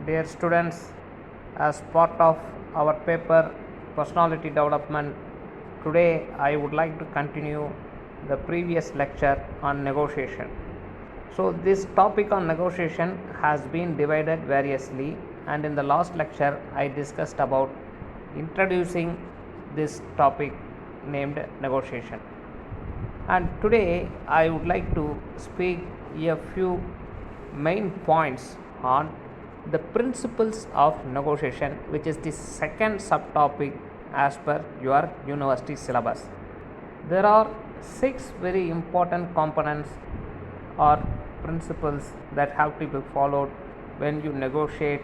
Dear students, as part of our paper Personality Development, today I would like to continue the previous lecture on negotiation. So, this topic on negotiation has been divided variously, and in the last lecture, I discussed about introducing this topic named negotiation. And today, I would like to speak a few main points on the principles of negotiation, which is the second subtopic as per your university syllabus. There are 6 very important components or principles that have to be followed when you negotiate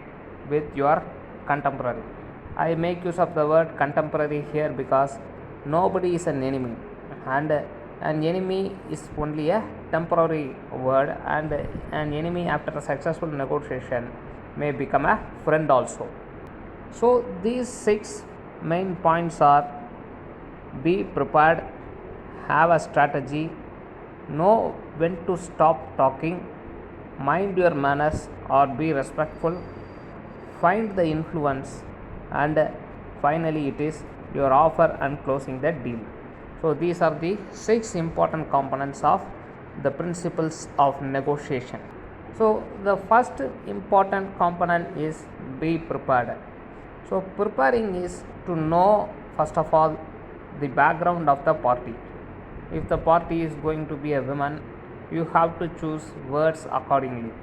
with your contemporary. I make use of the word contemporary here because nobody is an enemy, and an enemy is only a temporary word, and an enemy after a successful negotiation may become a friend also. So, these 6 main points are: be prepared, have a strategy, know when to stop talking, mind your manners or be respectful, find the influence, and finally it is your offer and closing the deal. So, these are the 6 important components of the principles of negotiation. So, the first important component is be prepared. So, preparing is to know first of all the background of the party. If the party is going to be a woman, you have to choose words accordingly,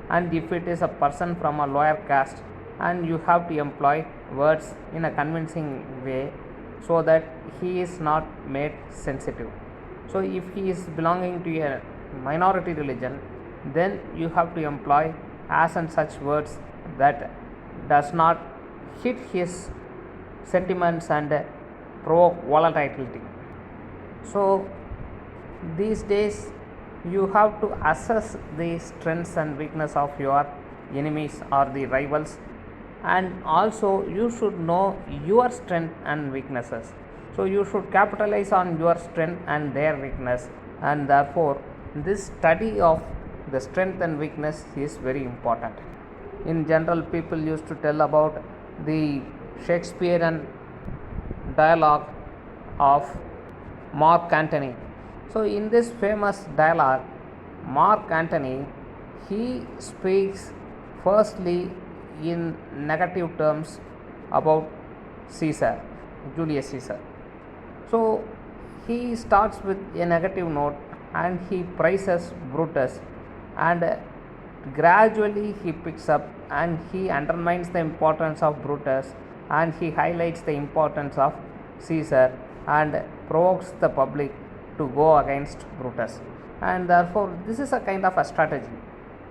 and if it is a person from a lower caste, and you have to employ words in a convincing way so that he is not made sensitive. So, if he is belonging to a minority religion, then you have to employ as and such words that does not hit his sentiments and provoke volatility. So, these days you have to assess the strengths and weakness of your enemies or the rivals, and also you should know your strength and weaknesses. So, you should capitalize on your strength and their weakness, and therefore this study of the strength and weakness is very important. In general, people used to tell about the Shakespearean dialogue of Mark Antony. So, in this famous dialogue, Mark Antony, he speaks firstly in negative terms about Caesar, Julius Caesar. So, he starts with a negative note and he praises Brutus, and gradually he picks up and he undermines the importance of Brutus, and he highlights the importance of Caesar and provokes the public to go against Brutus, and therefore this is a kind of a strategy.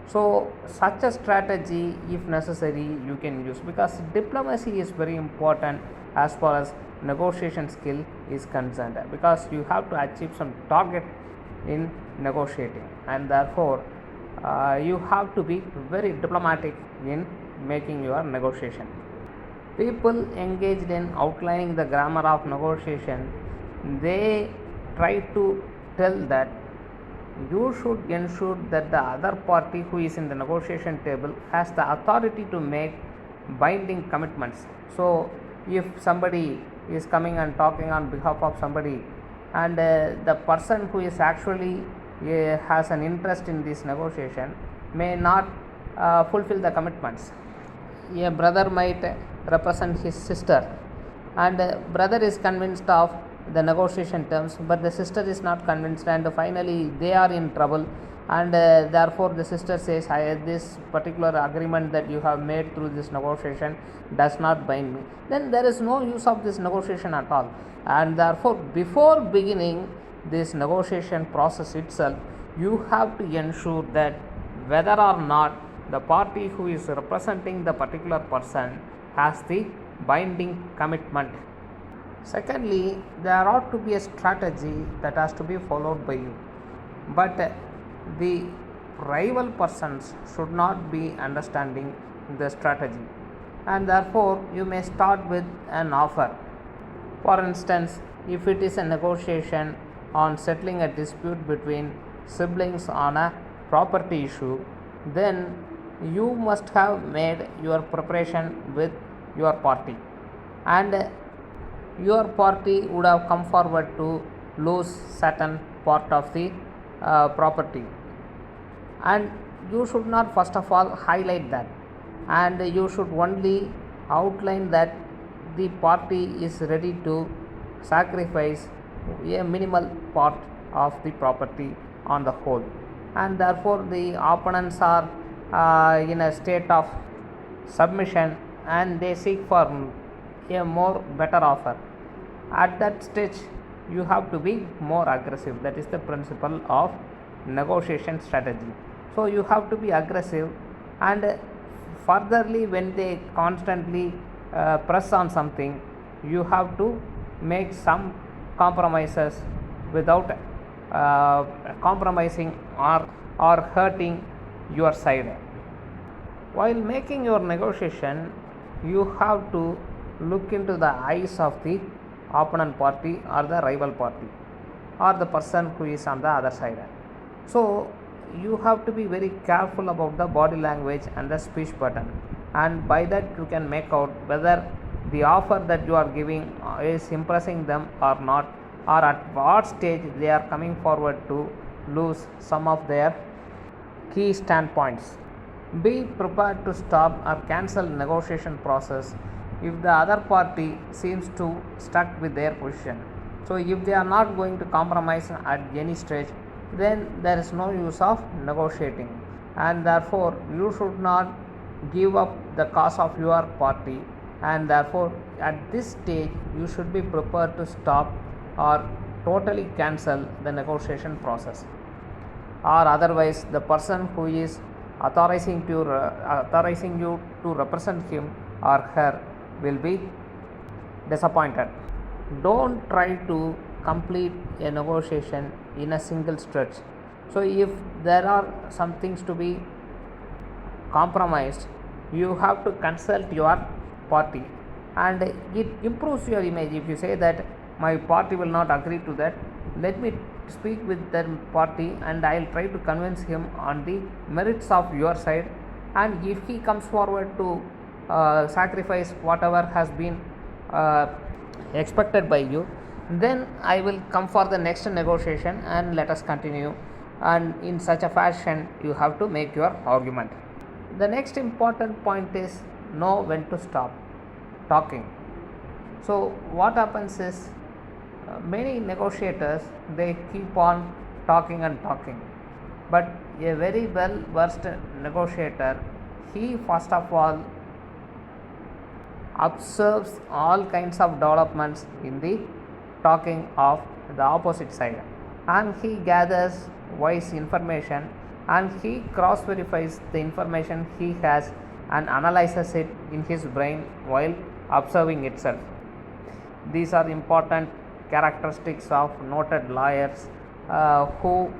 So, such a strategy, if necessary, you can use, because diplomacy is very important as far as negotiation skill is concerned, because you have to achieve some target in negotiating, and therefore you have to be very diplomatic in making your negotiation. People engaged in outlining the grammar of negotiation, they try to tell that you should ensure that the other party who is in the negotiation table has the authority to make binding commitments. So, if somebody is coming and talking on behalf of somebody, and the person who is actually has an interest in this negotiation may not fulfill the commitments. A brother might represent his sister, and brother is convinced of the negotiation terms, but the sister is not convinced, and finally they are in trouble, and therefore the sister says, this particular agreement that you have made through this negotiation does not bind me. Then there is no use of this negotiation at all, and therefore before beginning this negotiation process itself, you have to ensure that whether or not the party who is representing the particular person has the binding commitment. Secondly, there ought to be a strategy that has to be followed by you, but the rival persons should not be understanding the strategy, and therefore you may start with an offer. For instance, if it is a negotiation on settling a dispute between siblings on a property issue, then you must have made your preparation with your party, and your party would have come forward to lose certain part of the property, and you should not first of all highlight that, and you should only outline that the party is ready to sacrifice a minimal part of the property on the whole, and therefore the opponents are in a state of submission, and they seek for a more better offer. At that stage you have to be more aggressive. That is the principle of negotiation strategy. So you have to be aggressive, and furtherly when they constantly press on something, you have to make some compromises without compromising or hurting your side. While making your negotiation, you have to look into the eyes of the opponent party or the rival party or the person who is on the other side. So you have to be very careful about the body language and the speech pattern, and by that you can make out whether the offer that you are giving is impressing them or not, or at what stage they are coming forward to lose some of their key standpoints. Be prepared to stop or cancel negotiation process if the other party seems to stuck with their position. So if they are not going to compromise at any stage, then there is no use of negotiating, and therefore you should not give up the cause of your party, and therefore at this stage you should be prepared to stop or totally cancel the negotiation process, or otherwise the person who is authorizing you to represent him or her will be disappointed. Don't try to complete a negotiation in a single stretch. So if there are some things to be compromised, you have to consult your party, and it improves your image. If you say that my party will not agree to that, let me speak with that party and I will try to convince him on the merits of your side, and if he comes forward to sacrifice whatever has been expected by you, then I will come for the next negotiation and let us continue, and in such a fashion you have to make your argument. The next important point is know when to stop talking. So what happens is many negotiators, they keep on talking and talking, but a very well versed negotiator, he first of all observes all kinds of developments in the talking of the opposite side, and he gathers wise information, and he cross verifies the information he has and analyzes it in his brain while observing itself. These are important characteristics of noted lawyers who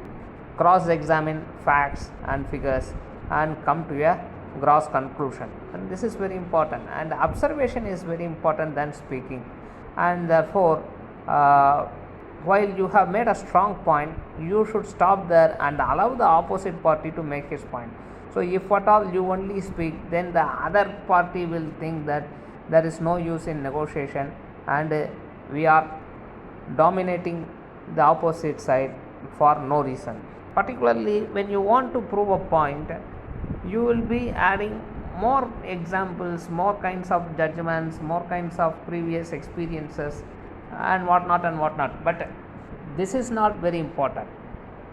cross examine facts and figures and come to a gross conclusion, and this is very important, and observation is very important than speaking, and therefore while you have made a strong point, you should stop there and allow the opposite party to make his point. So if at all you only speak, then the other party will think that there is no use in negotiation, and we are dominating the opposite side for no reason. Particularly when you want to prove a point, you will be adding more examples, more kinds of judgments, more kinds of previous experiences, and whatnot. But this is not very important.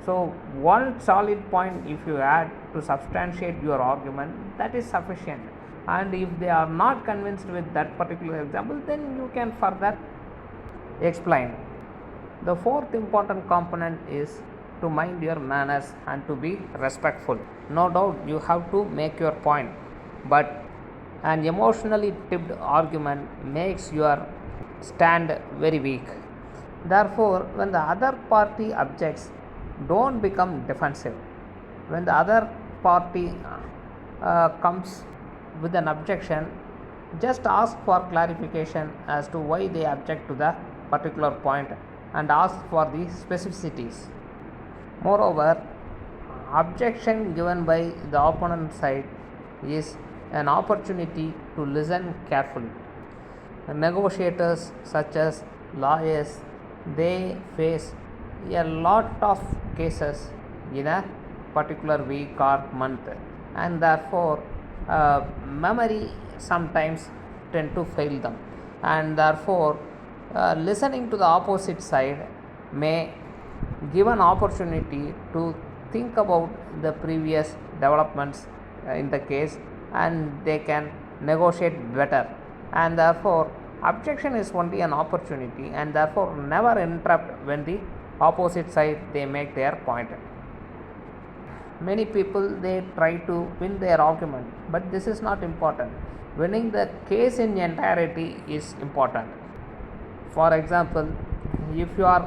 So one solid point if you add to substantiate your argument, that is sufficient, and if they are not convinced with that particular example, then you can further explain. The fourth important component is to mind your manners and to be respectful. No doubt you have to make your point, but an emotionally tipped argument makes your stand very weak. Therefore, when the other party objects, don't become defensive. When the other party comes with an objection, just ask for clarification as to why they object to the particular point, and ask for the specificities. Moreover, objection given by the opponent side is an opportunity to listen carefully. Negotiators such as lawyers, they face a lot of cases in a particular week or month, and therefore memory sometimes tend to fail them, and therefore listening to the opposite side may give an opportunity to think about the previous developments in the case, and they can negotiate better. And therefore objection is only an opportunity, and therefore never interrupt when the opposite side they make their point. Many people they try to win their argument, but this is not important. Winning the case in entirety is important. For example, if you are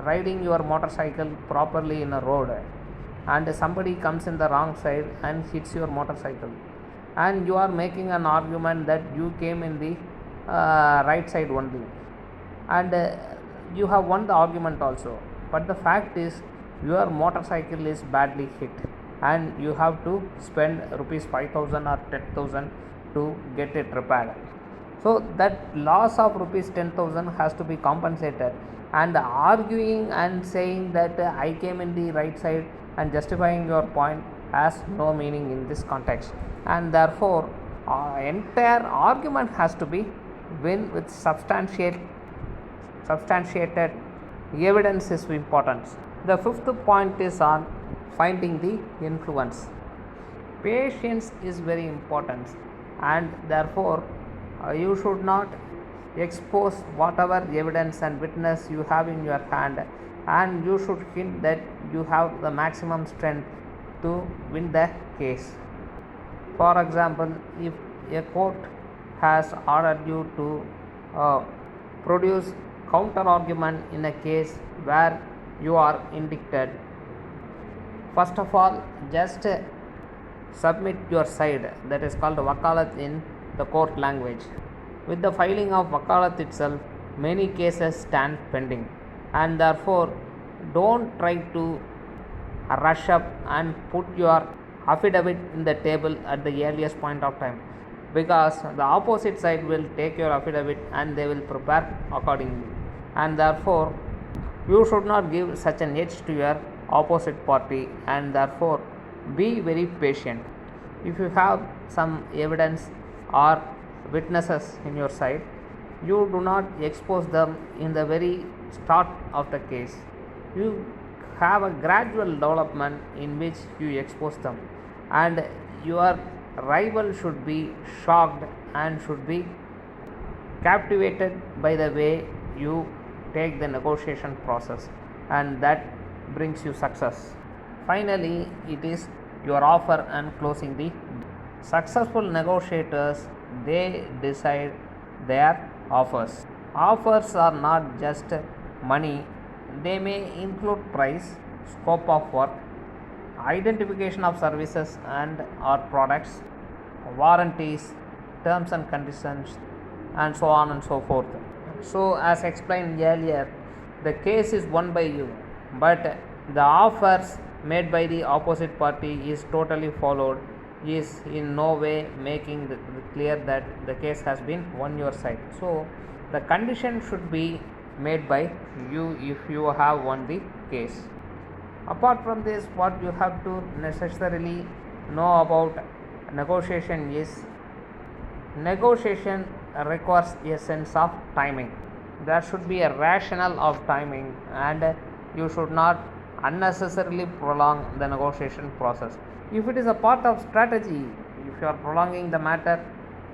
riding your motorcycle properly in a road and somebody comes in the wrong side and hits your motorcycle, and you are making an argument that you came in the right side only, and you have won the argument also, but the fact is your motorcycle is badly hit and you have to spend rupees 5000 or 10,000 to get it repaired. So that loss of rupees 10,000 has to be compensated, and arguing and saying that I came in the right side and justifying your point has no meaning in this context, and therefore entire argument has to be win with substantiated evidence is important. The fifth point is on finding the influence. Patience is very important, and therefore you should not expose whatever evidence and witness you have in your hand, and you should hint that you have the maximum strength to win the case. For example, if a court has ordered you to produce counter argument in a case where you are indicted, first of all just submit your side, that is called wakalat in the court language. With the filing of wakalat itself, many cases stand pending, and therefore don't try to rush up and put your affidavit in the table at the earliest point of time, because the opposite side will take your affidavit and they will prepare accordingly, and therefore you should not give such an edge to your opposite party, and therefore be very patient. If you have some evidence or witnesses in your side, you do not expose them in the very start of the case. You have a gradual development in which you expose them, and your rival should be shocked and should be captivated by the way you take the negotiation process, and that brings you success. Finally, it is your offer and closing the successful negotiators, they decide their offers. Offers are not just money, they may include price, scope of work, identification of services and or products, warranties, terms and conditions, and so on and so forth. So as explained earlier, the case is won by you, but the offers made by the opposite party is totally followed is in no way making clear that the case has been won your side. So the condition should be made by you if you have won the case. Apart from this, what you have to necessarily know about negotiation is negotiation requires a sense of timing. There should be a rationale of timing, and you should not unnecessarily prolong the negotiation process. If it is a part of strategy, if you are prolonging the matter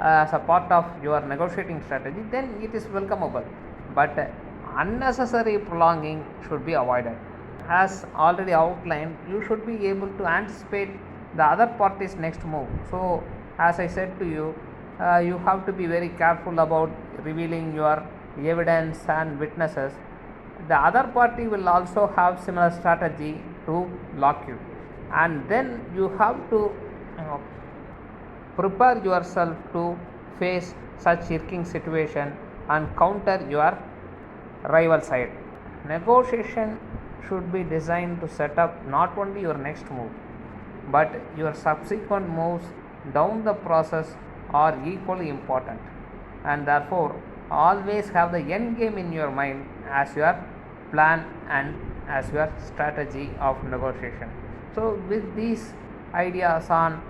as a part of your negotiating strategy, then it is welcomeable, but unnecessary prolonging should be avoided. As already outlined, you should be able to anticipate the other party's next move. So as I said to you, you have to be very careful about revealing your evidence and witnesses. The other party will also have similar strategy to lock you, and then you have to prepare yourself to face such irking situation and counter your rival side. Negotiation should be designed to set up not only your next move but your subsequent moves down the process are equally important, and therefore always have the end game in your mind as your plan and as your strategy of negotiation. So with these ideas on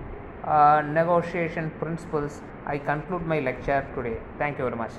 negotiation principles, I conclude my lecture today. Thank you very much.